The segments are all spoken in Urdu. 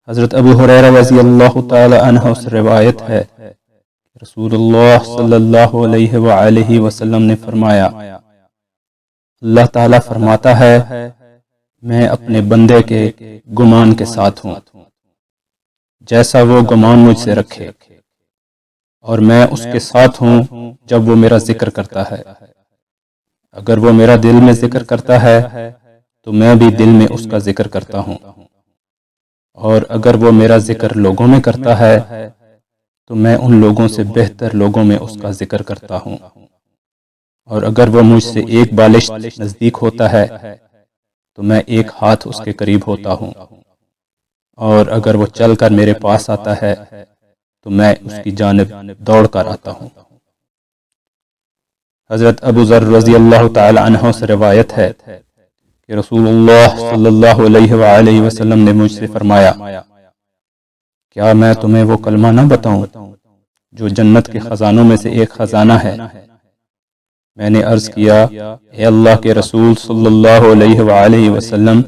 حضرت ابو ہریرہ رضی اللہ تعالی عنہ سے روایت ہے کہ رسول اللہ صلی اللہ علیہ وآلہ وسلم نے فرمایا، اللہ تعالیٰ فرماتا ہے میں اپنے بندے کے گمان کے ساتھ ہوں، جیسا وہ گمان مجھ سے رکھے، اور میں اس کے ساتھ ہوں جب وہ میرا ذکر کرتا ہے۔ اگر وہ میرا دل میں ذکر کرتا ہے تو میں بھی دل میں اس کا ذکر کرتا ہوں، اور اگر وہ میرا ذکر لوگوں میں کرتا ہے تو میں ان لوگوں سے بہتر لوگوں میں اس کا ذکر کرتا ہوں، اور اگر وہ مجھ سے ایک بالش نزدیک ہوتا ہے تو میں ایک ہاتھ اس کے قریب ہوتا ہوں، اور اگر وہ چل کر میرے پاس آتا ہے تو میں اس کی جانب دوڑ کر آتا ہوں۔ حضرت ابو ذر رضی اللہ تعالی عنہ سے روایت ہے کہ رسول اللہ صلی اللہ علیہ وآلہ وسلم نے مجھ سے فرمایا، کیا میں تمہیں وہ کلمہ نہ بتاؤں جو جنت کے خزانوں میں سے ایک خزانہ ہے؟ میں نے عرض کیا، اے اللہ کے رسول صلی اللہ علیہ وآلہ وسلم،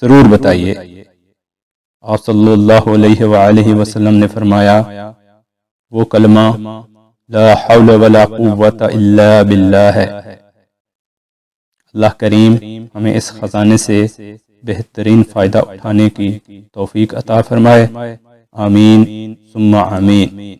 ضرور بتائیے۔ آپ صلی اللہ علیہ وآلہ وسلم نے فرمایا، وہ کلمہ لا حول ولا قوت الا باللہ ہے۔ اللہ کریم ہمیں اس خزانے سے بہترین فائدہ اٹھانے کی توفیق عطا فرمائے، آمین ثم آمین۔